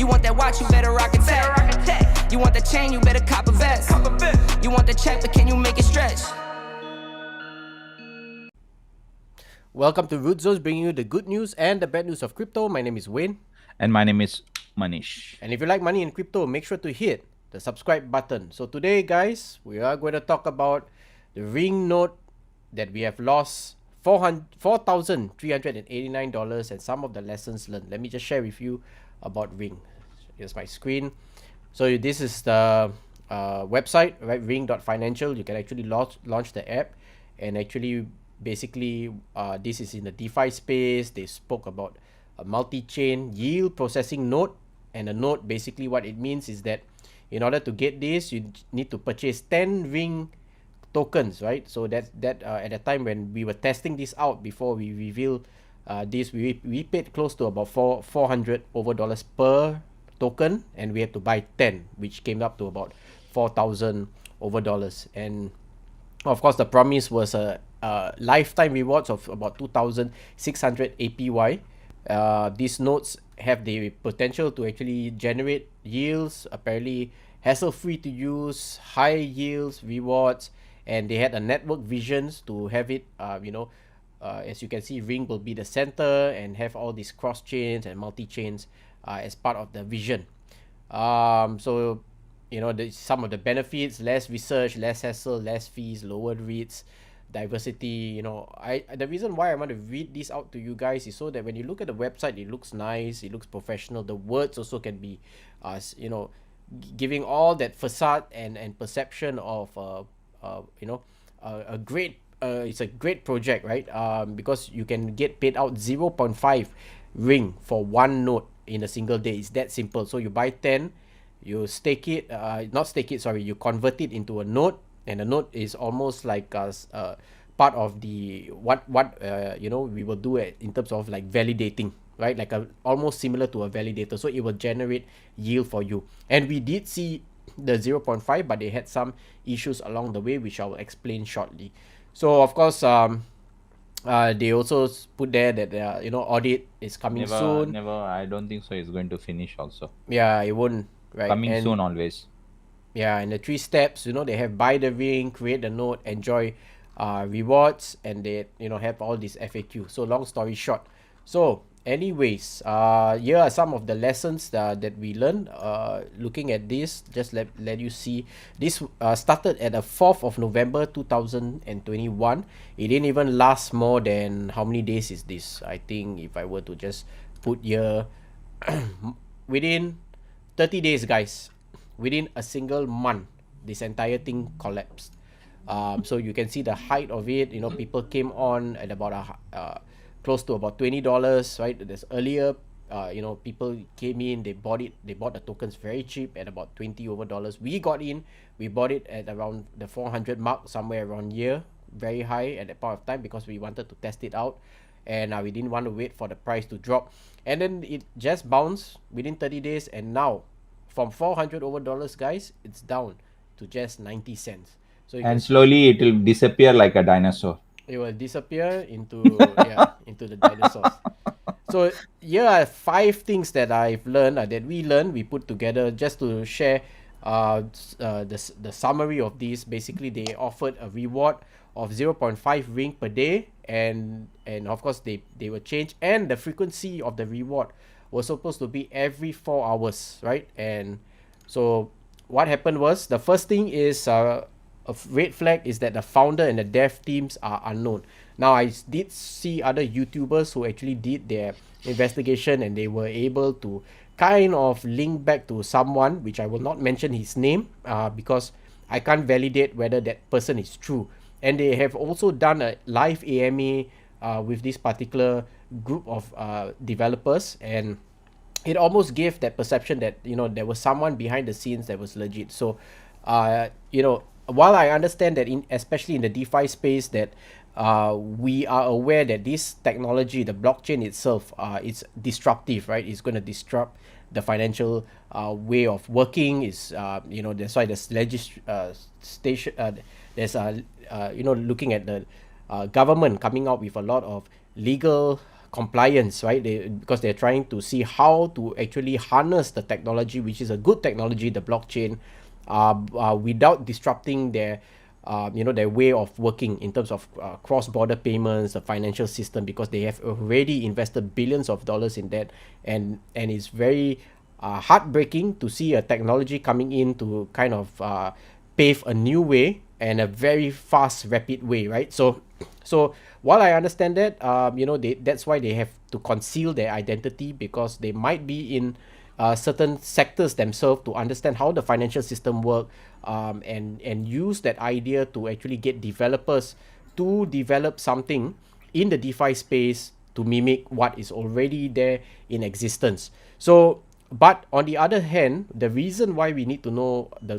You want that watch, you better rock it tech. You want the chain, you better cop a vest. You want the check, but can you make it stretch? Welcome to Root Zones, bringing you the good news and the bad news of crypto. My name is Wayne. And my name is Manish. And if you like money in crypto, make sure to hit the subscribe button. So today, guys, we are going to talk about the Ring note that we have lost $4,389 and some of the lessons learned. Let me just share with you about Ring. Here's my screen. So this is the website, right? Ring.financial. You can actually launch the app and actually basically this is in the DeFi space. They spoke about a multi-chain yield processing node, and a node, basically what it means is that in order to get this, you need to purchase 10 Ring tokens, right? So that at the time when we were testing this out before we reveal this, we paid close to about $400 per token, and we had to buy 10, which came up to about $4,000 and of course the promise was a lifetime rewards of about 2,600 APY. These nodes have the potential to actually generate yields, apparently hassle-free to use, high yields, rewards, and they had a network visions to have it, as you can see, Ring will be the center and have all these cross chains and multi-chains as part of the vision. So some of the benefits: less research, less hassle, less fees, lower rates, diversity. The reason why I want to read this out to you guys is so that when you look at the website, it looks nice, it looks professional. The words also can be giving all that facade and perception of a great it's a great project, right? Because you can get paid out 0.5 Ring for one node in a single day. It's that simple. So you buy 10, you stake it, you convert it into a node, and a node is almost like part of the what we will do in terms of like validating, right? Like almost similar to a validator. So it will generate yield for you. And we did see the 0.5, but they had some issues along the way, which I will explain shortly. So of course, they also put there that audit is coming soon. I don't think so. It's going to finish also. Yeah, it won't. Right. Coming soon always. Yeah, and the 3 steps, they have buy the Ring, create the node, enjoy rewards, and they have all these FAQ. So long story short. So anyways, here are some of the lessons that we learned looking at this. Just let you see. This started at the 4th of November 2021. It didn't even last more than, how many days is this? I think if I were to just put here, within 30 days, guys. Within a single month, this entire thing collapsed. So you can see the height of it. People came on at about close to about $20, right? There's earlier, people came in, they bought the tokens very cheap at about $20 over. We got in, we bought it at around the 400 mark, somewhere around here, very high at that point of time, because we wanted to test it out, and we didn't want to wait for the price to drop. And then it just bounced within 30 days, and now from $400 over, guys, it's down to just 90 cents. So and slowly it will disappear like a dinosaur. It will disappear into into the dinosaurs. So here are 5 things that I've learned, we put together just to share the summary of these. Basically, they offered a reward of 0.5 Ring per day, and of course they will change, and the frequency of the reward was supposed to be every 4 hours, right? And so what happened was, the first thing is a red flag is that the founder and the dev teams are unknown. Now, I did see other YouTubers who actually did their investigation, and they were able to kind of link back to someone, which I will not mention his name because I can't validate whether that person is true. And they have also done a live AMA with this particular group of developers, and it almost gave that perception that there was someone behind the scenes that was legit. So while I understand that especially in the DeFi space, that we are aware that this technology, the blockchain itself, it's disruptive, right? It's going to disrupt the financial way of working. Is that's why there's legislation. There's looking at the government coming out with a lot of legal compliance, right? Because they're trying to see how to actually harness the technology, which is a good technology, the blockchain, without disrupting their their way of working in terms of cross-border payments, the financial system, because they have already invested billions of dollars in that, and it's very heartbreaking to see a technology coming in to kind of pave a new way and a very fast, rapid way, right? So while I understand that, that's why they have to conceal their identity, because they might be in certain sectors themselves to understand how the financial system work, and use that idea to actually get developers to develop something in the DeFi space to mimic what is already there in existence. So, but on the other hand, the reason why we need to know the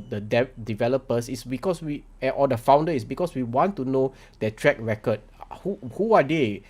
developers is because or the founder, is because we want to know their track record. Who are they?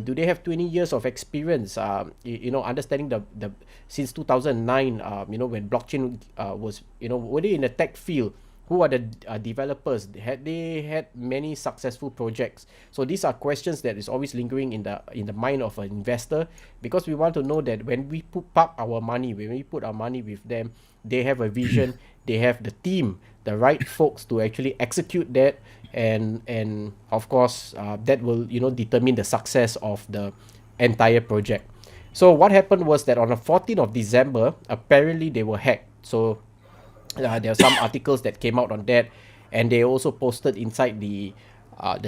Do they have 20 years of experience? Understanding the since 2009, when blockchain was, were they in the tech field? Who are the developers? Had they had many successful projects? So these are questions that is always lingering in the mind of an investor, because we want to know that when we put our money with them, they have a vision, they have the team, the right folks to actually execute that, and of course that will determine the success of the entire project. So what happened was that on the 14th of December, apparently they were hacked. So there are some articles that came out on that, and they also posted inside the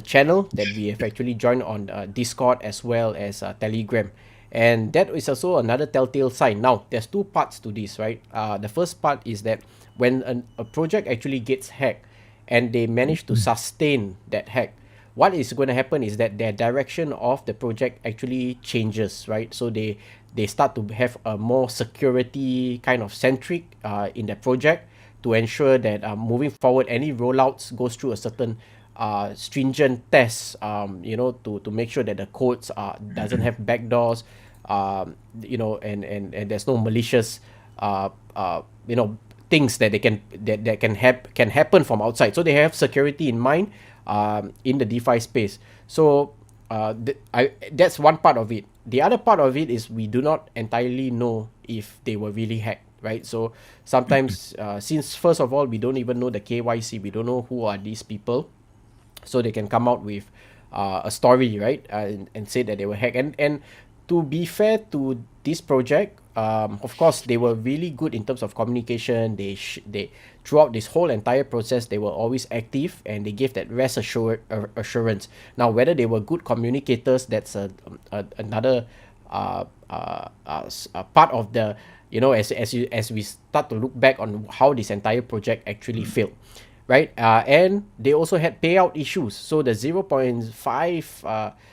channel that we have actually joined on Discord as well as Telegram, and that is also another telltale sign. Now there's two parts to this, right? The first part is that when a project actually gets hacked and they manage to sustain that hack, what is going to happen is that their direction of the project actually changes, right? So they start to have a more security kind of centric in the project, to ensure that moving forward, any rollouts goes through a certain stringent tests, to make sure that the codes doesn't have backdoors, and there's no malicious things that can happen from outside. So they have security in mind in the DeFi space. So that's one part of it. The other part of it is we do not entirely know if they were really hacked, right? So sometimes, since first of all, we don't even know the KYC, we don't know who are these people, so they can come out with a story, right? And say that they were hacked. And to be fair to this project, of course, they were really good in terms of communication. They throughout this whole entire process, they were always active, and they gave that rest assurance. Now, whether they were good communicators, that's another part of the, as we start to look back on how this entire project actually failed, right? And they also had payout issues. So the 0.5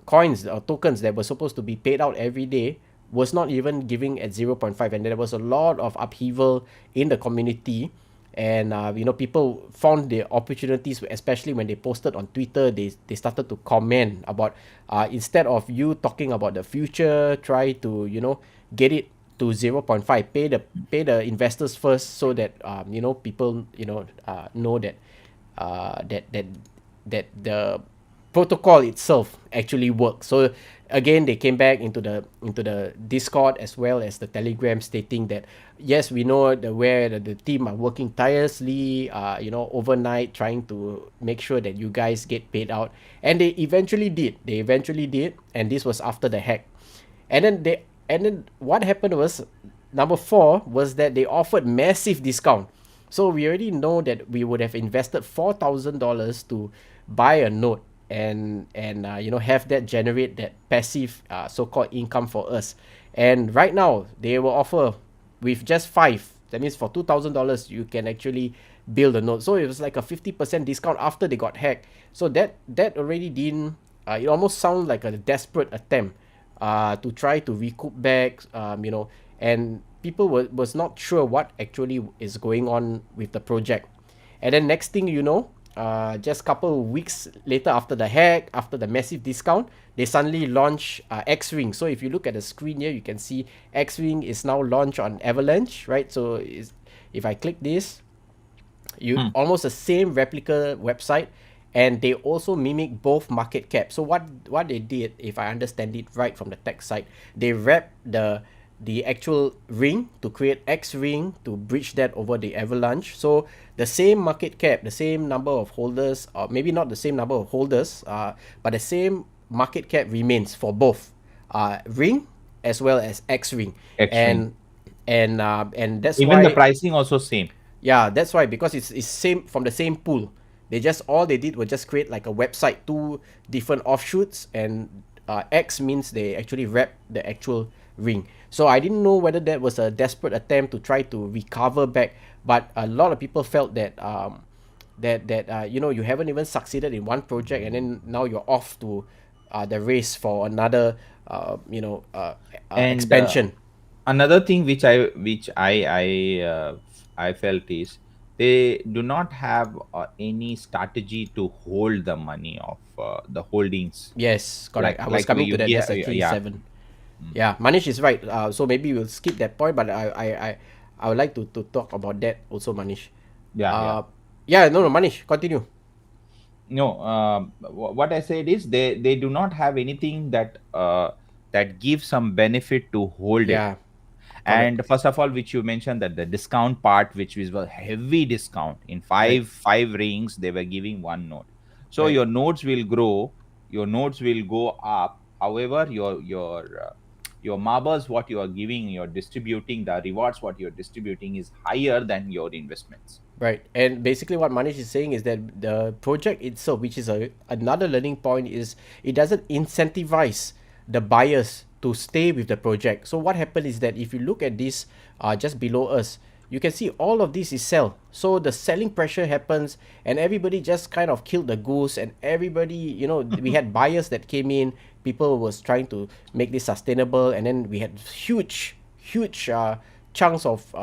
coins or tokens that were supposed to be paid out every day was not even giving at 0.5, and there was a lot of upheaval in the community. And people found the opportunities, especially when they posted on Twitter. They started to comment about, instead of you talking about the future, try to get it to 0.5, pay the investors first, so that people know that that the protocol itself actually works. So again, they came back into the Discord as well as the Telegram, stating that yes, we know where the team are working tirelessly, overnight, trying to make sure that you guys get paid out, and they eventually did. And this was after the hack. And then what happened was, number 4 was that they offered massive discount. So we already know that we would have invested $4,000 to buy a node, and have that generate that passive so-called income for us. And right now they will offer with just 5. That means for $2,000 you can actually build a node. So it was like a 50% discount after they got hacked. So that already didn't. It almost sounds like a desperate attempt to try to recoup back. And people was not sure what actually is going on with the project. And then next thing you know, just a couple of weeks later, after the hack, after the massive discount, they suddenly launch XRing. So if you look at the screen here, you can see XRing is now launched on Avalanche, right? So if I click this, almost the same replica website, and they also mimic both market cap. So what they did, if I understand it right from the tech side, they wrap the actual ring to create XRing to bridge that over the Avalanche. So the same market cap, the same number of holders, or maybe not the same number of holders, but the same market cap remains for both ring as well as XRing. XRing. And that's Even why the pricing also same. yeah, that's why, because it's same from the same pool. They just all they did was just create like a website, two different offshoots, and X means they actually wrap the actual ring. So I didn't know whether that was a desperate attempt to try to recover back, but a lot of people felt that you know, you haven't even succeeded in one project, and then now you're off to the race for another And expansion. another thing which I felt is they do not have any strategy to hold the money of the holdings. Yes, correct. I was Like coming to you that. That's the key yeah. seven. Yeah, Manish is right. So maybe we'll skip that point, but I would like to talk about that also, Manish. Yeah. No, Manish, continue. No, what I said is they do not have anything that gives some benefit to hold it. Yeah, And correct. first of all, which you mentioned, that the discount part, which was a heavy discount in Right, five rings, they were giving one node. So right, your nodes will grow, your nodes will go up. However, your marbles, what you are giving, you're distributing, the rewards what you're distributing is higher than your investments. right. And basically, what Manish is saying is that the project itself, which is another learning point, is it doesn't incentivize the buyers to stay with the project. So what happened is that if you look at this, just below us, you can see all of this is sell. So the selling pressure happens, and everybody just kind of killed the goose, and everybody, you know, we had buyers that came in, people was trying to make this sustainable, and then we had huge chunks of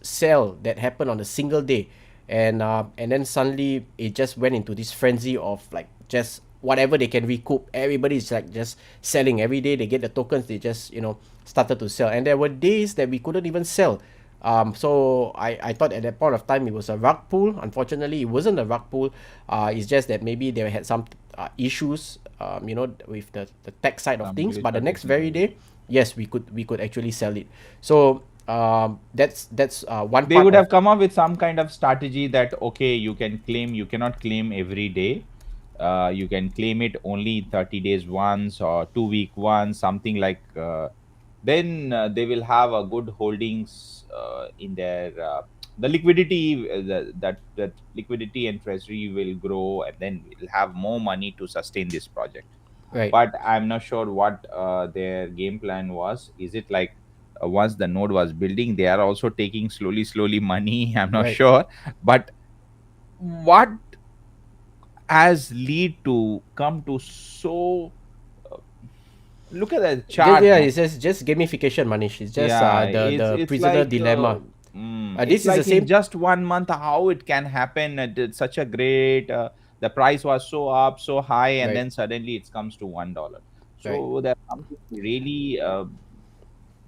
sell that happened on a single day, and then suddenly it just went into this frenzy of like just whatever they can recoup. Everybody's like just selling every day. They get the tokens, they just, you know, started to sell, and there were days that we couldn't even sell. So I thought at that point of time it was a rug pull. Unfortunately, it wasn't a rug pull. It's just that maybe they had some issues, you know, with the tech side of Some things. glitch But the or next very technical. day, yes, we could actually sell it. So that's one They part would of have come up with some kind of strategy that, okay, you cannot claim every day. You can claim it only 30 days once or 2 week once, something like. Then they will have a good holdings in their the liquidity, that liquidity and treasury will grow, and then we'll have more money to sustain this project. right. But I'm not sure what their game plan was. Is it like once the node was building, they are also taking slowly money? I'm not Right. sure. But what has lead to come to so look at the chart, Yeah, man. it says just gamification, Manish. It's just Yeah, the it's prisoner like dilemma. it's This is the like in same. just 1 month how it can happen. It's such a great the price was so up so high, and Right, then suddenly it comes to $1. right. So there's something really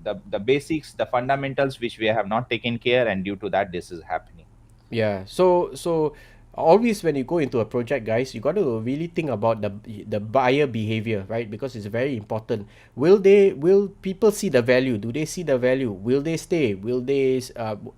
the basics, the fundamentals which we have not taken care, and due to that this is happening. Yeah. So always when you go into a project, guys, you got to really think about the buyer behavior, right? Because it's very important. Will people see the value? Do they see the value? Will they stay? Will they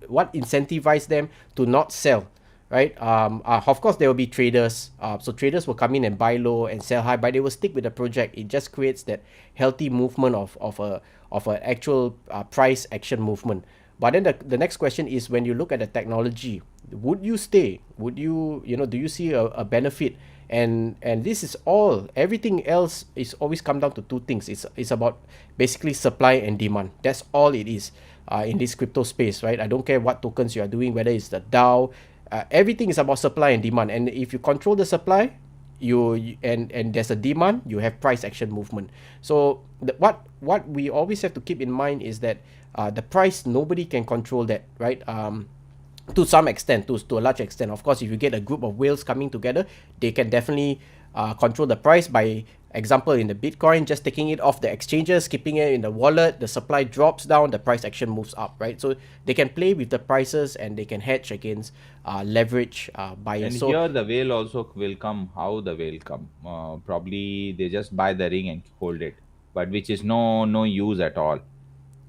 what incentivize them to not sell? Right. Of course, there will be traders. So traders will come in and buy low and sell high, but they will stick with the project. It just creates that healthy movement of an actual price action movement. But then the next question is, when you look at the technology, would you stay? Would you, you know, do you see a benefit? And this is all, everything else is always come down to two things. It's about basically supply and demand. That's all it is in this crypto space, right? I don't care what tokens you are doing, whether it's the DAO, everything is about supply and demand. And if you control the supply, and there's a demand, you have price action movement. So what we always have to keep in mind is that the price, nobody can control that, right? To some extent, to a large extent. Of course, if you get a group of whales coming together, they can definitely control the price by example in the Bitcoin, just taking it off the exchanges, keeping it in the wallet, the supply drops down, the price action moves up, right? So they can play with the prices and they can hedge against leverage buyers. And So here the whale also will come. How the whale come? Probably they just buy the ring and hold it, but which is no use at all.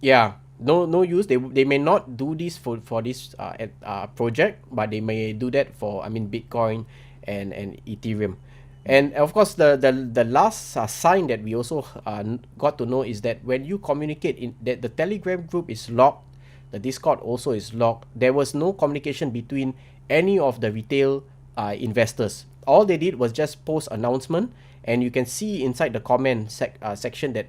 yeah, no use. They may not do this for this project, but they may do that for, I mean, Bitcoin and Ethereum. And of course, the last sign that we also got to know is that when you communicate in that the Telegram group is locked, the Discord also is locked. There was no communication between any of the retail investors. All they did was just post announcement, and you can see inside the comment section that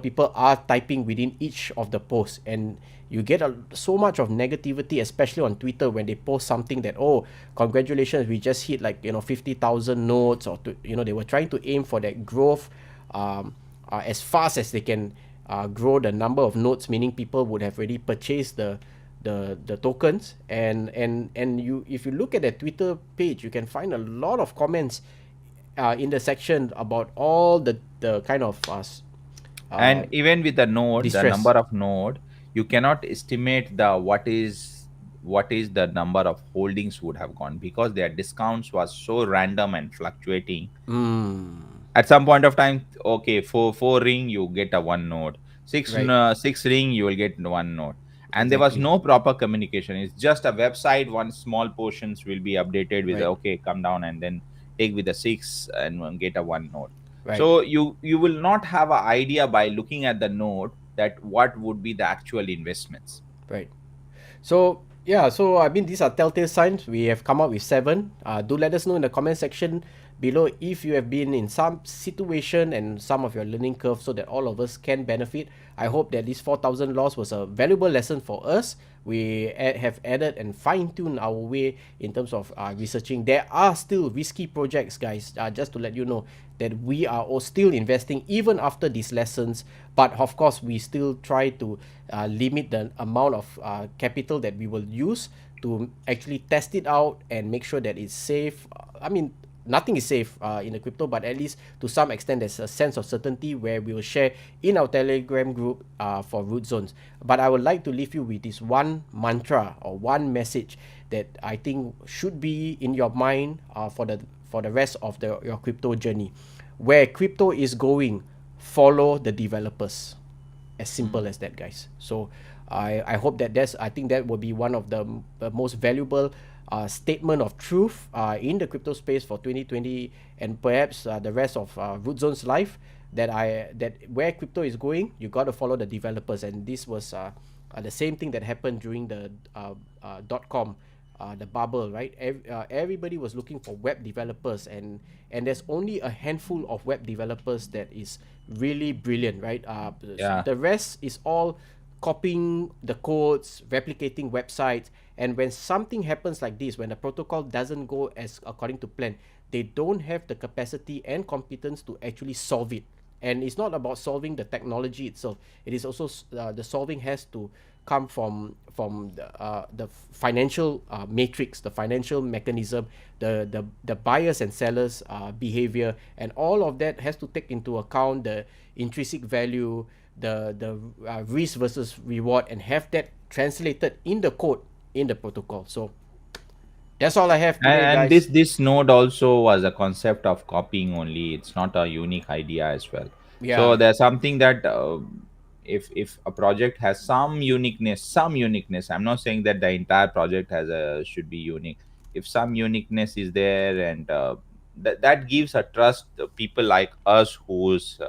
people are typing within each of the posts, and you get so much of negativity, especially on Twitter when they post something that, oh, congratulations, we just hit like 50,000 nodes, or they were trying to aim for that growth as fast as they can grow the number of nodes, meaning people would have already purchased the tokens. And you, if you look at the Twitter page, you can find a lot of comments in the section about all the kind of And even with the node, the distress. number of node, you cannot estimate the what is the number of holdings would have gone, because their discounts was so random and fluctuating. Mm, At some point of time, okay, four ring you get a one node, right, six ring you will get one node, and there was exactly. no proper communication. It's just a website. One small portions will be updated with Right, okay, come down and then take with the six and get a one node. right, So you will not have an idea by looking at the node that what would be the actual investments. right. So yeah, so I mean, these are telltale signs. We have come up with 7. Do let us know in the comment section below if you have been in some situation and some of your learning curve, so that all of us can benefit. I hope that this 4,000 loss was a valuable lesson for us. We have added and fine-tuned our way in terms of researching. There are still risky projects, guys, just to let you know that we are all still investing even after these lessons. But of course, we still try to limit the amount of capital that we will use to actually test it out and make sure that it's safe. I mean, nothing is safe in the crypto, but at least to some extent there's a sense of certainty where we will share in our Telegram group for root zones. But I would like to leave you with this one mantra or one message that I think should be in your mind for the rest of your crypto journey. Where crypto is going, follow the developers. As simple as that, guys. So I hope that I think that will be one of the most valuable statement of truth in the crypto space for 2020, and perhaps the rest of Root Zone's life, that where crypto is going, you got to follow the developers. And this was the same thing that happened during the .com, the bubble, right? Everybody was looking for web developers, and there's only a handful of web developers that is really brilliant, right? Yeah. The rest is all copying the codes, replicating websites. And when something happens like this, when the protocol doesn't go as according to plan, they don't have the capacity and competence to actually solve it. And it's not about solving the technology itself. It is also the solving has to come from the financial matrix, the financial mechanism, the buyers and sellers behavior, and all of that has to take into account the intrinsic value, the risk versus reward, and have that translated in the code in the protocol. So that's all I have today, And guys. this node also was a concept of copying only. It's not a unique idea as well. So Yeah, there's something that if a project has some uniqueness, I'm not saying that the entire project has a should be unique. If some uniqueness is there, and that gives a trust people like us who's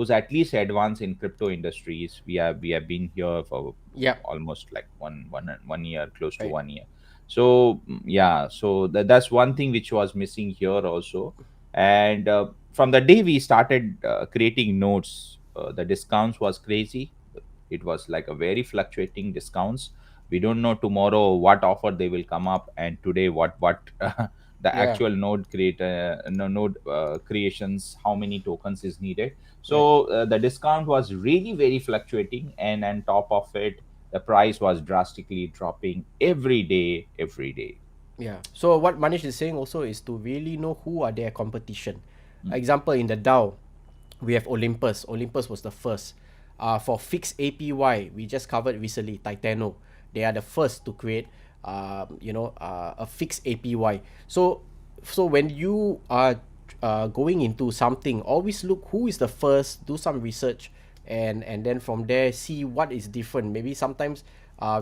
at least advanced in crypto industries. We have been here for yeah, almost like one year, close to right, 1 year. So yeah, so that's one thing which was missing here also. And from the day we started creating notes, the discounts was crazy. It was like a very fluctuating discounts. We don't know tomorrow what offer they will come up, and today what the yeah, actual node node creations, how many tokens is needed. right. So the discount was really very fluctuating, and on top of it, the price was drastically dropping every day. Yeah. So what Manish is saying also is to really know who are their competition. Example, in the DAO, we have Olympus. Olympus was the first. For fixed APY, we just covered recently Titano. They are the first to create, a fixed APY. So when you are going into something, always look who is the first, do some research, and then from there see what is different. Maybe sometimes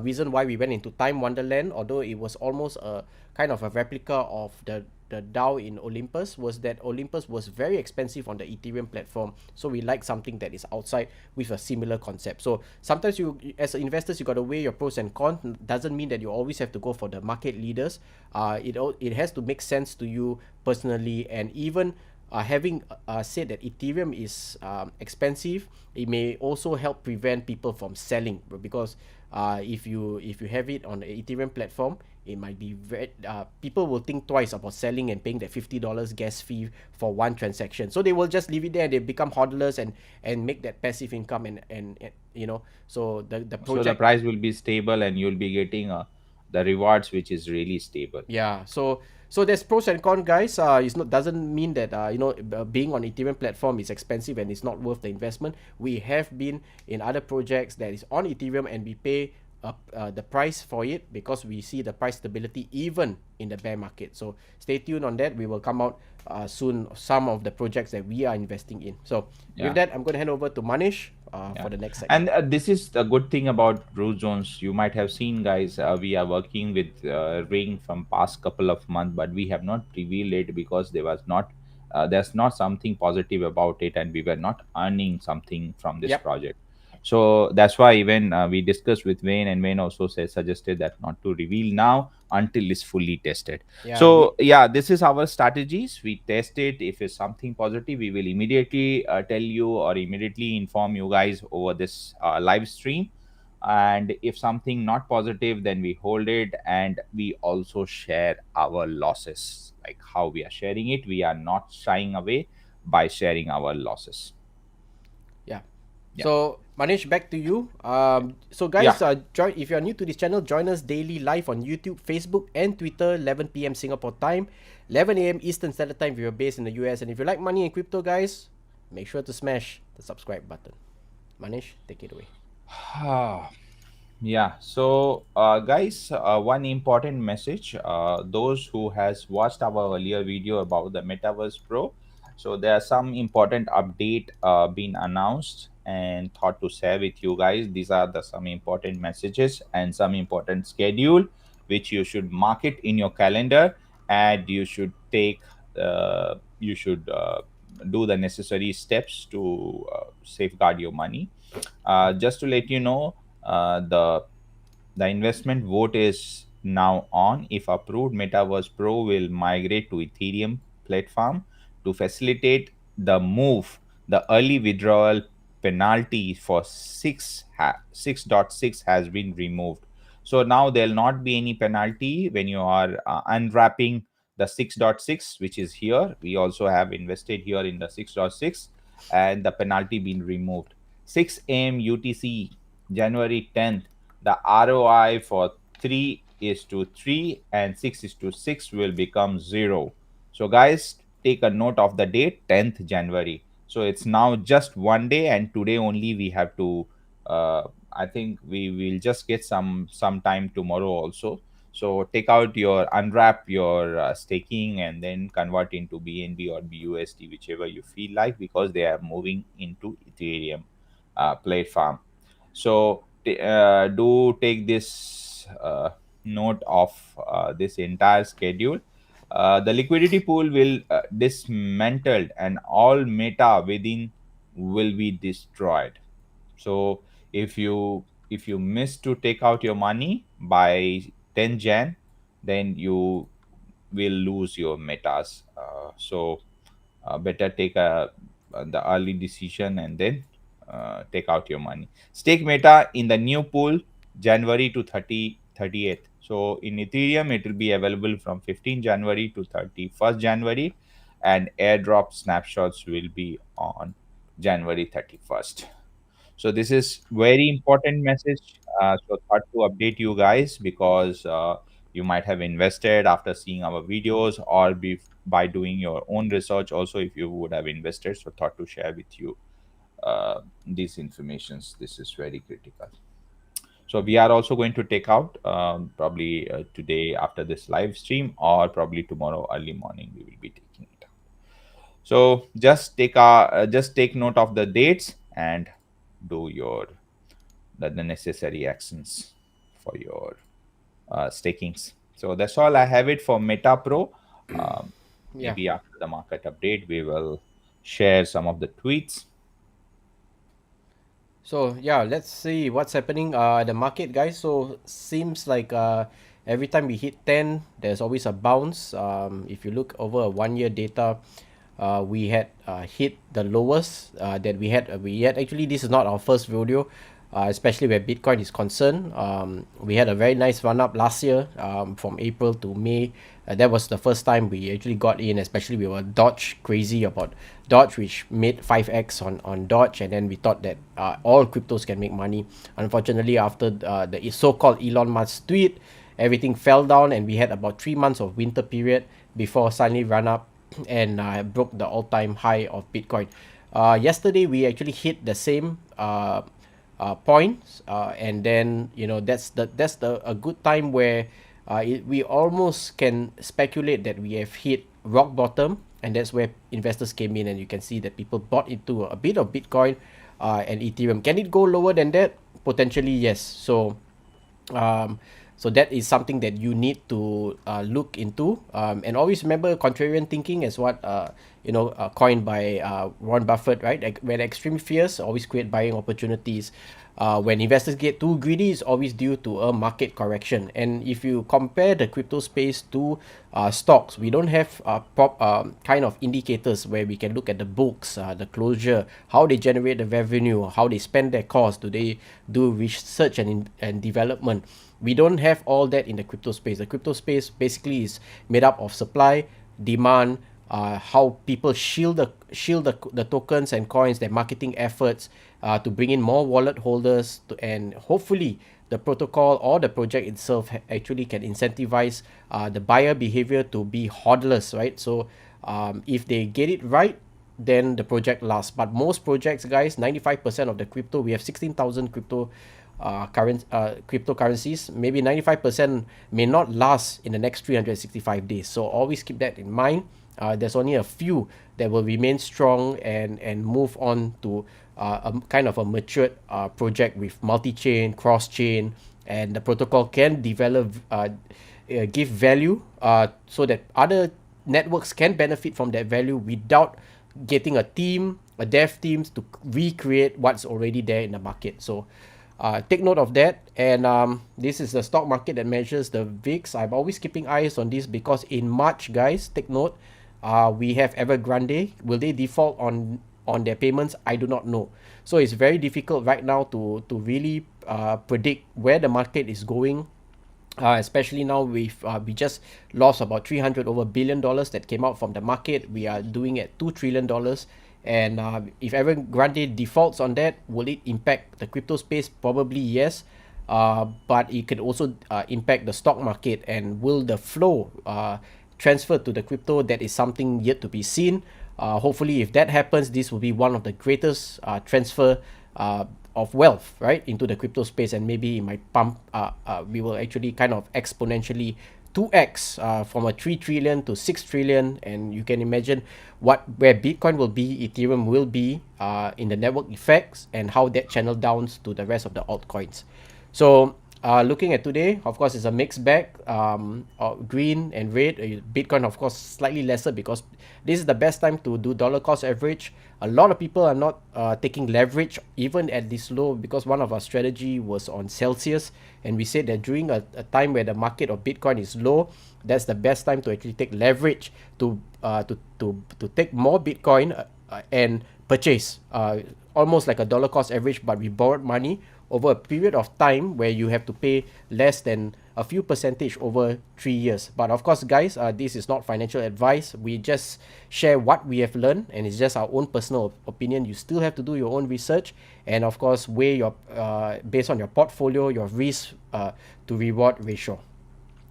reason why we went into Time Wonderland, although it was almost a kind of a replica of the DAO in Olympus, was that Olympus was very expensive on the Ethereum platform. So we like something that is outside with a similar concept. So sometimes you, as investors, you got to weigh your pros and cons. Doesn't mean that you always have to go for the market leaders. It has to make sense to you personally, and even having said that Ethereum is expensive, it may also help prevent people from selling, because if you have it on the Ethereum platform, it might be very people will think twice about selling and paying that $50 gas fee for one transaction. So they will just leave it there. They become hodlers and make that passive income, and so the So the project. price will be stable, and you'll be getting the rewards, which is really stable. Yeah, so there's pros and cons, guys. It's not doesn't mean that being on Ethereum platform is expensive and it's not worth the investment. We have been in other projects that is on Ethereum, and we pay the price for it because we see the price stability even in the bear market. So stay tuned on that. We will come out soon some of the projects that we are investing in. So with Yeah. that, I'm going to hand over to Manish for Yeah. the next And segment. this is the good thing about Blue Zones. You might have seen, guys, we are working with Ring from past couple of months, but we have not revealed it because there's not something positive about it, and we were not earning something from this Yep. project. So that's why even we discussed with Wayne, and Wayne also suggested that not to reveal now until it's fully tested. Yeah. So yeah, this is our strategies. We test it. If it's something positive, we will immediately tell you or immediately inform you guys over this live stream. And if something not positive, then we hold it, and we also share our losses. Like how we are sharing it, we are not shying away by sharing our losses. Yeah. Yeah. So Manish, back to you. So Yeah. guys, join if you are new to this channel. Join us daily live on YouTube, Facebook, and Twitter. 11 p.m. Singapore time, 11 a.m. Eastern Standard Time if you're based in the US. And if you like money and crypto, guys, make sure to smash the subscribe button. Manish, take it away. Yeah, so guys, one important message, those who has watched our earlier video about the Metaverse Pro, so there are some important update being announced and thought to share with you guys. These are the some important messages and some important schedule which you should mark it in your calendar, and you should do the necessary steps to safeguard your money. Just to let you know, the investment vote is now on. If approved, Metaverse Pro will migrate to Ethereum platform to facilitate the move. The early withdrawal penalty for 6.6 has been removed. So now there'll not be any penalty when you are unwrapping the 6.6, which is here. We also have invested here in the 6.6, and the penalty been removed. 6 a.m. UTC, January 10th, the ROI for 3 is to 3 and 6 is to 6 will become 0. So, guys, take a note of the date, 10th January. So, it's now just one day, and today only we have to. I think we will just get some time tomorrow also. So, take out your unwrap your staking and then convert into BNB or BUSD, whichever you feel like, because they are moving into Ethereum platform. So do take this note of this entire schedule. The liquidity pool will dismantled, and all meta within will be destroyed. So if you miss to take out your money by 10 Jan, then you will lose your metas. So better take the early decision and then take out your money. Stake meta in the new pool January to 30th. So in Ethereum, it will be available from 15 January to 31st January, and airdrop snapshots will be on January 31st. So this is very important message. So thought to update you guys because you might have invested after seeing our videos, or by doing your own research also, if you would have invested. So thought to share with you these informations. This is very critical. So we are also going to take out probably today after this live stream, or probably tomorrow early morning we will be taking it out. So just take note of the dates and do your the necessary actions for your stakings. So that's all I have it for Meta Pro. Yeah. Maybe after the market update, we will share some of the tweets. So yeah, let's see what's happening the market, guys. So seems like every time we hit 10, there's always a bounce. If you look over a 1 year data, we had hit the lowest that we had. Actually, this is not our first video, especially where Bitcoin is concerned. We had a very nice run up last year from April to May. That was the first time we actually got in, especially we were Dodge crazy about Dodge, which made 5x on Dodge, and then we thought that all cryptos can make money. Unfortunately, after the so-called Elon Musk tweet, everything fell down, and we had about 3 months of winter period before suddenly run up and broke the all-time high of Bitcoin. Yesterday, we actually hit the same points, and then that's a good time where we almost can speculate that we have hit rock bottom, and that's where investors came in, and you can see that people bought into a bit of Bitcoin and Ethereum. Can it go lower than that? Potentially, yes. So that is something that you need to look into, and always remember contrarian thinking as what coined by Warren Buffett, right? Like, when extreme fears always create buying opportunities. When investors get too greedy, it's always due to a market correction. And if you compare the crypto space to stocks, we don't have kind of indicators where we can look at the books, the closure, how they generate the revenue, how they spend their cost, do they do research and development. We don't have all that in the crypto space. The crypto space basically is made up of supply, demand, how people shield the tokens and coins, their marketing efforts to bring in more wallet holders, and hopefully the protocol or the project itself actually can incentivize the buyer behavior to be hodlers, right? So if they get it right, then the project lasts. But most projects, guys, 95% of the crypto, we have 16,000 cryptocurrencies, maybe 95% may not last in the next 365 days. So always keep that in mind. There's only a few that will remain strong and move on to a kind of a matured project with multi-chain, cross-chain, and the protocol can develop, give value so that other networks can benefit from that value without getting a dev teams to recreate what's already there in the market. So take note of that. And this is the stock market that measures the VIX. I'm always keeping eyes on this because in March, guys, take note, we have Evergrande. Will they default on their payments? I do not know. So it's very difficult right now to really predict where the market is going. Especially now we just lost about $300 billion that came out from the market. We are doing at $2 trillion. And if Evergrande defaults on that, will it impact the crypto space? Probably yes. But it could also impact the stock market. And will the flow transfer to the crypto? That is something yet to be seen. Hopefully, if that happens, this will be one of the greatest transfer of wealth, right, into the crypto space, and maybe it might pump. We will actually kind of exponentially 2x from a 3 trillion to 6 trillion, and you can imagine where Bitcoin will be, Ethereum will be in the network effects, and how that channel down to the rest of the altcoins. So looking at today, of course, it's a mixed bag, green and red. Bitcoin, of course, slightly lesser because this is the best time to do dollar cost average. A lot of people are not taking leverage even at this low, because one of our strategy was on Celsius, and we said that during a time where the market of Bitcoin is low, that's the best time to actually take leverage to take more Bitcoin and purchase almost like a dollar cost average, but we borrowed money over a period of time where you have to pay less than a few percentage over 3 years. But of course, guys, this is not financial advice. We just share what we have learned, and it's just our own personal opinion. You still have to do your own research, and of course, weigh your based on your portfolio, your risk to reward ratio.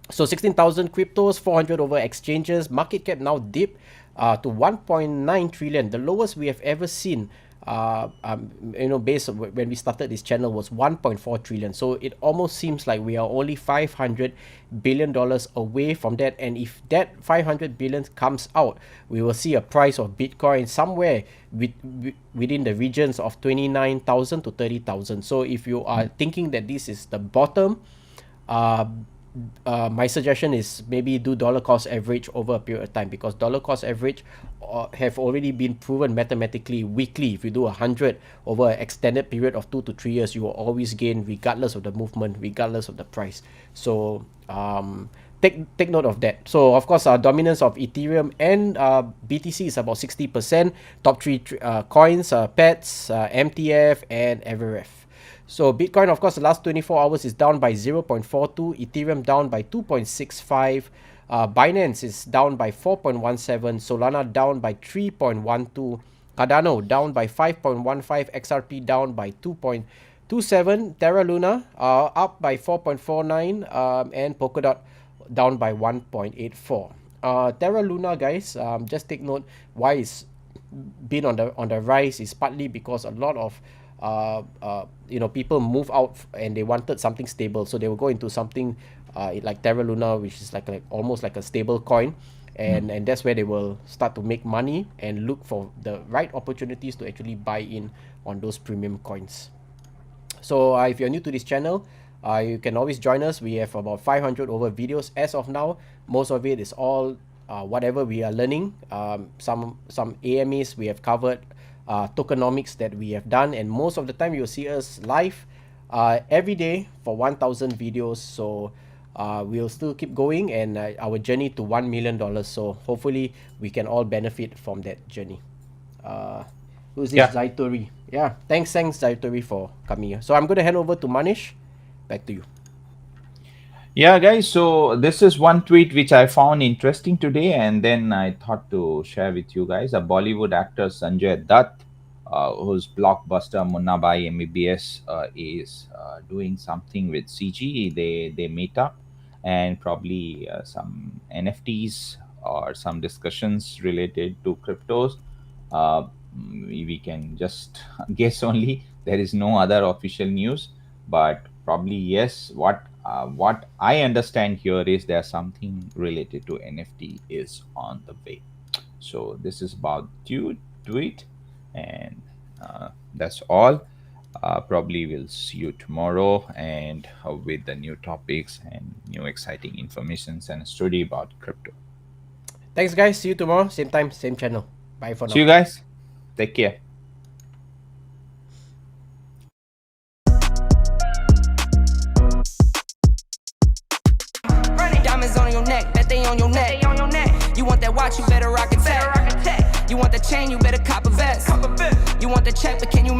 So 16,000 cryptos, 400 over exchanges. Market cap now dipped to 1.9 trillion, the lowest we have ever seen. Based on when we started this channel was 1.4 trillion. So it almost seems like we are only $500 billion away from that. And if that 500 billion comes out, we will see a price of Bitcoin somewhere within the regions of 29,000 to 30,000. So if you are thinking that this is the bottom, my suggestion is maybe do dollar cost average over a period of time, because dollar cost average have already been proven mathematically weekly. If you do 100 over an extended period of 2 to 3 years, you will always gain regardless of the movement, regardless of the price. So take note of that. So of course, our dominance of Ethereum and BTC is about 60%. Top three coins are PETS, MTF, and Evergrande. So Bitcoin, of course, the last 24 hours is down by 0.42, Ethereum down by 2.65, Binance is down by 4.17, Solana down by 3.12, Cardano down by 5.15, XRP down by 2.27, Terra Luna up by 4.49, and Polkadot down by 1.84. Terra Luna, guys, just take note why it's been on the rise is partly because a lot of people move out and they wanted something stable, so they will go into something like Terra Luna, which is like almost like a stable coin, and that's where they will start to make money and look for the right opportunities to actually buy in on those premium coins. So if you're new to this channel, you can always join us. We have about 500 over videos as of now. Most of it is all whatever we are learning. Some AMAs we have covered, tokenomics that we have done, and most of the time you'll see us live every day for 1,000 videos. So we'll still keep going, and our journey to $1 million. So hopefully we can all benefit from that journey. Who's this? Zaituri. Yeah, thanks Zaituri for coming here. So I'm going to hand over to Manish. Back to you. Yeah, guys, so this is one tweet which I found interesting today, and then I thought to share with you guys. A Bollywood actor, Sanjay Dutt, whose blockbuster Munna Bhai MBBS is doing something with CG. They meet up, and probably some NFTs or some discussions related to cryptos. We can just guess only. There is no other official news, but probably yes. What I understand here is there's something related to NFT is on the way. So this is about tweet, and that's all. Probably we'll see you tomorrow, and with the new topics and new exciting informations and a story about crypto. Thanks, guys. See you tomorrow, same time, same channel. Bye for now. See you guys. Take care. Diamonds on your neck, bet they on your neck. You want that watch, you better rock it tech. You want the chain, you better cop a vest. You want the check, but can you